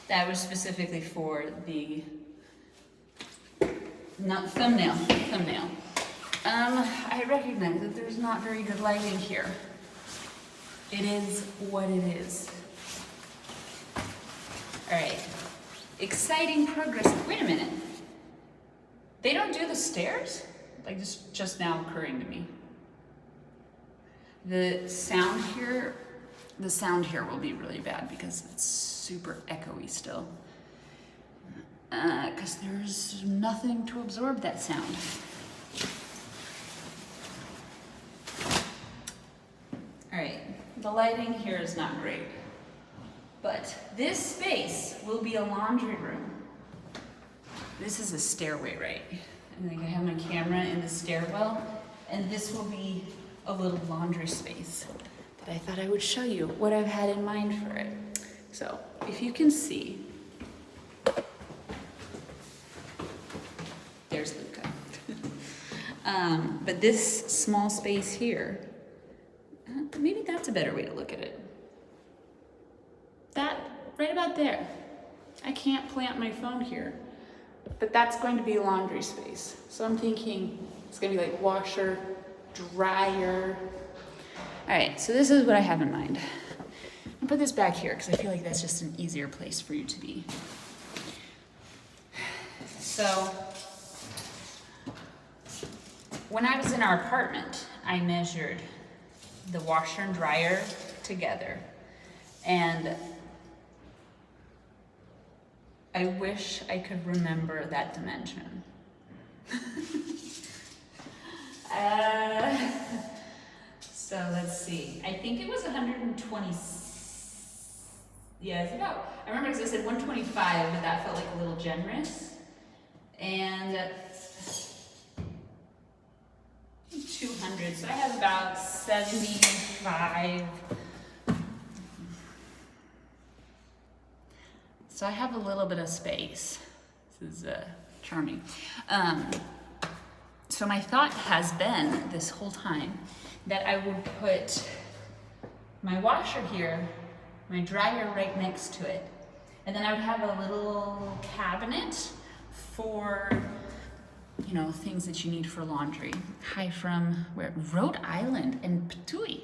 That was specifically for the thumbnail. I recognize that there's not very good lighting here. It is what it is. All right, exciting progress. Wait a minute. They don't do the stairs? Like this just now occurring to me. The sound here will be really bad because it's super echoey still. Because there's nothing to absorb that sound. All right, the lighting here is not great, but this space will be a laundry room. This is a stairway, right? I think I have my camera in the stairwell, and this will be a little laundry space. But I thought I would show you what I've had in mind for it. So if you can see, there's Luka. But this small space here, maybe that's a better way to look at it. That, right about there. I can't plant my phone here, but that's going to be a laundry space. So I'm thinking it's gonna be like washer, dryer. All right, so this is what I have in mind. I'll put this back here because I feel like that's just an easier place for you to be. So, when I was in our apartment, I measured the washer and dryer together, and I wish I could remember that dimension. So let's see. I think it was 120. Yeah, it's about. I remember because I said 125, but that felt like a little generous. And 200. So I have about 75. So I have a little bit of space. This is charming. So my thought has been this whole time that I would put my washer here, my dryer right next to it, and then I would have a little cabinet for, you know, things that you need for laundry. Hi from where? Rhode Island and Tudi.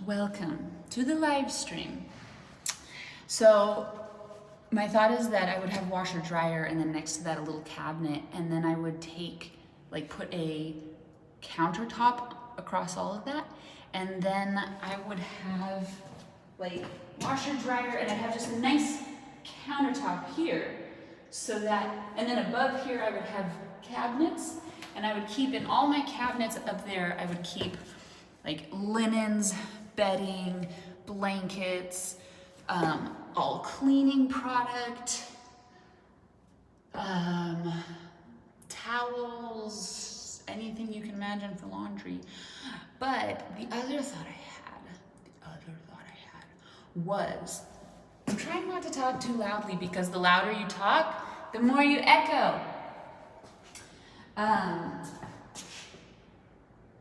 Welcome to the live stream. So my thought is that I would have washer dryer and then next to that a little cabinet, and then I would put a countertop across all of that, and then I would have like washer dryer, and I'd have just a nice countertop here, so that, and then above here I would have cabinets, and I would keep in all my cabinets up there, I would keep like linens, bedding, blankets, all cleaning product, towels, anything you can imagine for laundry. But the other thought I had was, I'm trying not to talk too loudly because the louder you talk, the more you echo.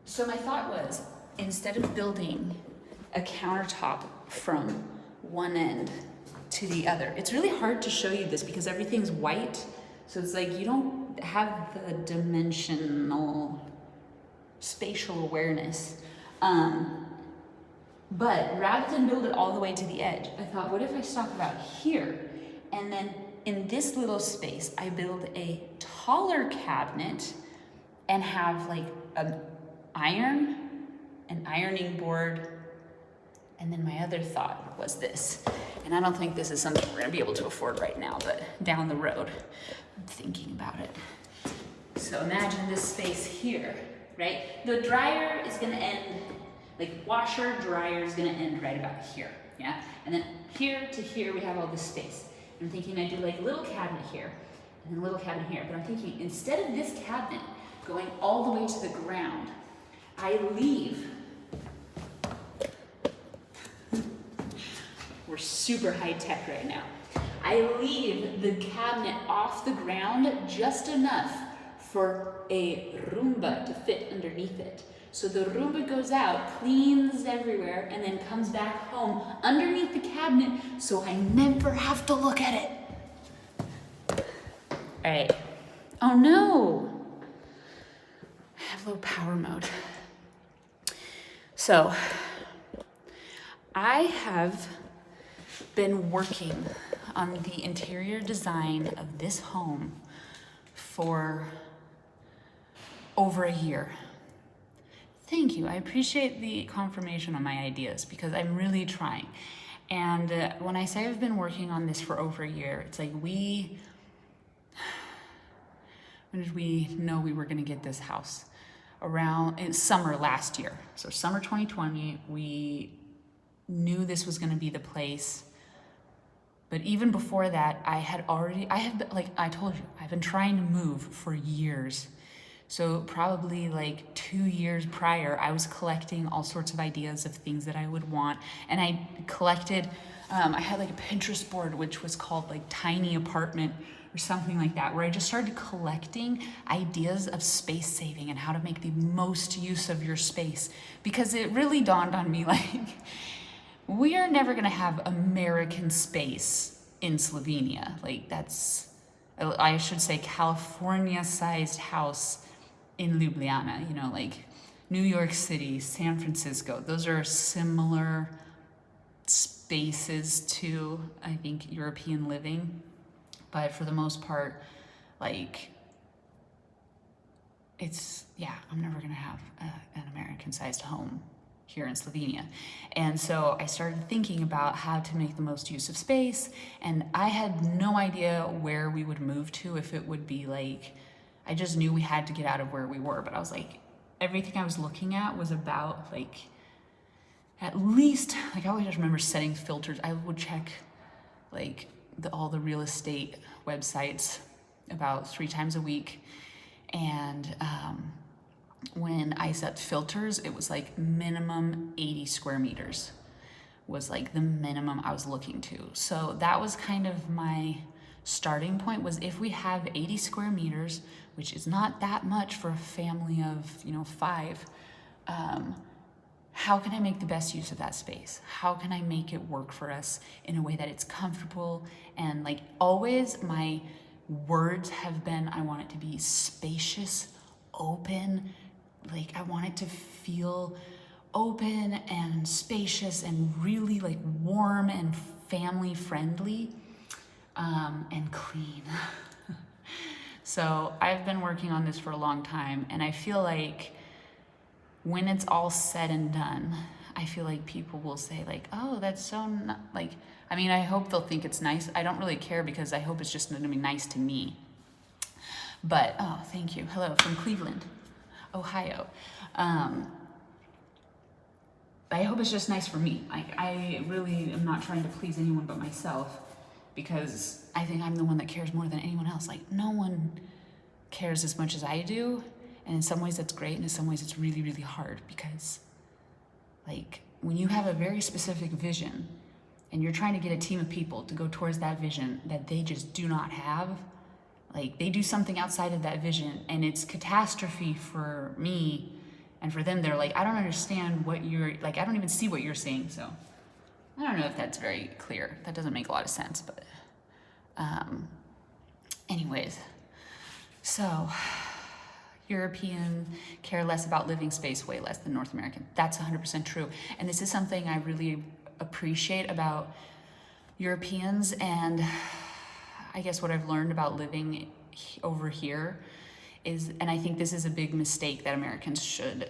So my thought was, instead of building a countertop from one end to the other, it's really hard to show you this because everything's white. So it's like you don't have the dimensional spatial awareness. But rather than build it all the way to the edge, I thought, what if I stop about here? And then in this little space, I build a taller cabinet and have like an ironing board. And then my other thought was this, and I don't think this is something we're gonna be able to afford right now, but down the road, I'm thinking about it. So imagine this space here, right? The dryer is gonna end, like washer, dryer is gonna end right about here, yeah? And then here to here, we have all this space. I'm thinking I do like a little cabinet here, and then a little cabinet here, but I'm thinking instead of this cabinet going all the way to the ground, I leave. We're super high tech right now. I leave the cabinet off the ground just enough for a Roomba to fit underneath it. So the Roomba goes out, cleans everywhere, and then comes back home underneath the cabinet so I never have to look at it. All right. Oh no. I have low power mode. So I have been working on the interior design of this home for over a year. Thank you. I appreciate the confirmation on my ideas because I'm really trying. And when I say I've been working on this for over a year, it's like when did we know we were going to get this house? Around in summer last year. So summer 2020, we knew this was going to be the place. But even before that, like I told you, I've been trying to move for years. So probably like 2 years prior, I was collecting all sorts of ideas of things that I would want. And I collected, I had like a Pinterest board, which was called like Tiny Apartment or something like that, where I just started collecting ideas of space saving and how to make the most use of your space. Because it really dawned on me, like, we are never gonna have American space in Slovenia. Like I should say California-sized house in Ljubljana, you know, like New York City, San Francisco. Those are similar spaces to, I think, European living. But for the most part, like, I'm never gonna have an American-sized home here in Slovenia. And so I started thinking about how to make the most use of space, and I had no idea where we would move to, if it would be like, I just knew we had to get out of where we were, but I was like, everything I was looking at was about like, at least, like I always just remember setting filters. I would check like all the real estate websites about 3 times a week. And when I set filters, it was like minimum 80 square meters was like the minimum I was looking to. So that was kind of my starting point, was if we have 80 square meters, which is not that much for a family of, 5, how can I make the best use of that space? How can I make it work for us in a way that it's comfortable? And like always, my words have been, I want it to be spacious, open. Like I want it to feel open and spacious and really like warm and family friendly, and clean. So I've been working on this for a long time, and I feel like when it's all said and done, I feel like people will say like, oh, that's so I hope they'll think it's nice. I don't really care, because I hope it's just gonna be nice to me. But, oh, thank you. Hello from Cleveland, Ohio. I hope it's just nice for me. I really am not trying to please anyone but myself, because I think I'm the one that cares more than anyone else. Like, no one cares as much as I do. And in some ways that's great, and in some ways it's really, really hard, because like when you have a very specific vision and you're trying to get a team of people to go towards that vision that they just do not have, like they do something outside of that vision and it's catastrophe for me, and for them they're like, I don't understand what you're, like I don't even see what you're seeing. So I don't know if that's very clear. That doesn't make a lot of sense, but anyways, so European care less about living space, way less than North American. That's 100% true. And this is something I really appreciate about Europeans, and I guess what I've learned about living over here is, and I think this is a big mistake that Americans should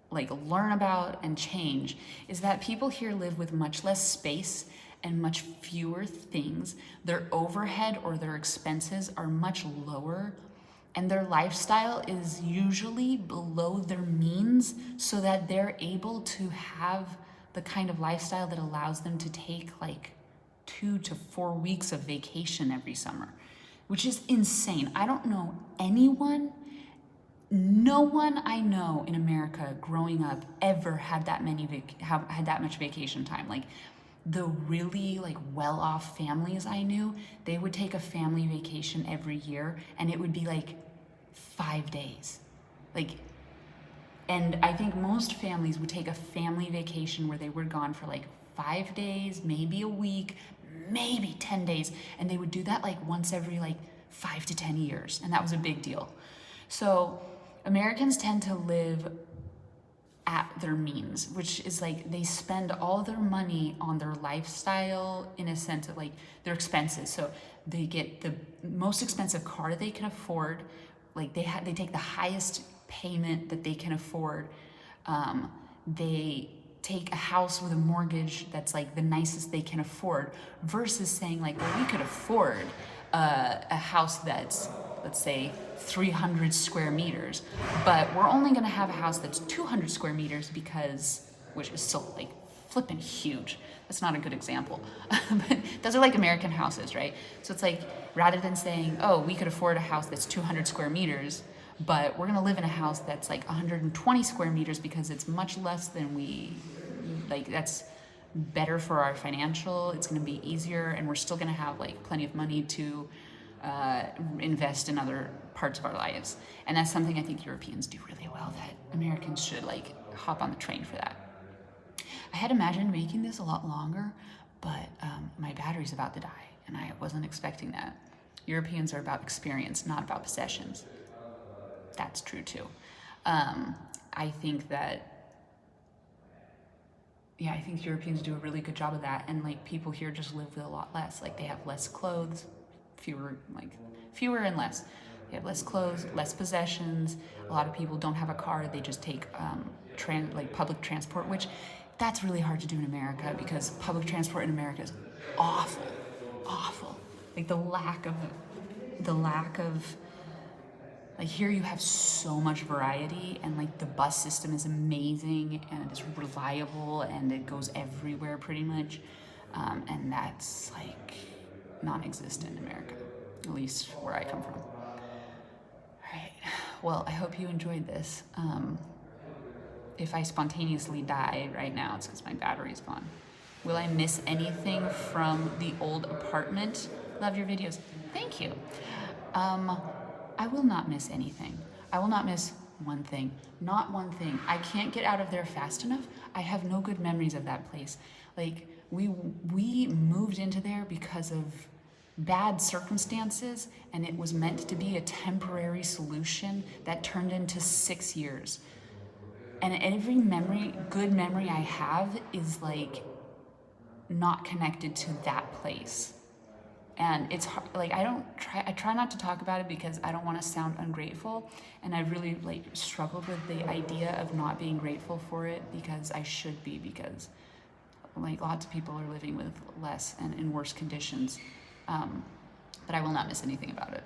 like learn about and change, is that people here live with much less space and much fewer things. Their overhead or their expenses are much lower, and their lifestyle is usually below their means, so that they're able to have the kind of lifestyle that allows them to take like 2 to 4 weeks of vacation every summer, which is insane. I don't know anyone, no one I know in America growing up ever had that much vacation time. Like the really like well-off families I knew, they would take a family vacation every year, and it would be like 5 days. Like And I think most families would take a family vacation where they were gone for like 5 days, maybe a week, maybe 10 days. And they would do that like once every like 5 to 10 years. And that was a big deal. So Americans tend to live at their means, which is like they spend all their money on their lifestyle in a sense of like their expenses. So they get the most expensive car they can afford. Like they take the highest payment that they can afford. They take a house with a mortgage that's like the nicest they can afford, versus saying like, well, we could afford a house that's, let's say, 300 square meters, but we're only gonna have a house that's 200 square meters because, which is still like flipping huge. That's not a good example, but those are like American houses, right? So it's like, rather than saying, oh, we could afford a house that's 200 square meters, but we're gonna live in a house that's like 120 square meters because it's much less than we, like that's better for our financial, it's gonna be easier, and we're still gonna have like plenty of money to invest in other parts of our lives. And that's something I think Europeans do really well that Americans should like hop on the train for that. I had imagined making this a lot longer, but my battery's about to die, and I wasn't expecting that. Europeans are about experience, not about possessions. That's true too. I think Europeans do a really good job of that, and like people here just live with a lot less. Like they have less clothes, fewer and less. They have less clothes, less possessions. A lot of people don't have a car, they just take public transport, which that's really hard to do in America because public transport in America is awful. Like the lack of like here you have so much variety, and like the bus system is amazing and it's reliable and it goes everywhere pretty much, and that's like non-existent in America, at least where I come from. All right, well, I hope you enjoyed this. If I spontaneously die right now, it's because my battery's gone. Will I miss anything from the old apartment? Love your videos. Thank you. I will not miss anything. I will not miss one thing. Not one thing. I can't get out of there fast enough. I have no good memories of that place. Like, we moved into there because of bad circumstances, and it was meant to be a temporary solution that turned into 6 years. And every good memory I have is like not connected to that place. And it's hard, like I try not to talk about it because I don't want to sound ungrateful, and I really like struggled with the idea of not being grateful for it because I should be, because like lots of people are living with less and in worse conditions. But I will not miss anything about it.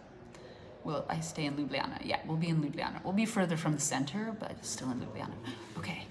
Will I stay in Ljubljana? Yeah, we'll be in Ljubljana. We'll be further from the center, but still in Ljubljana. Okay.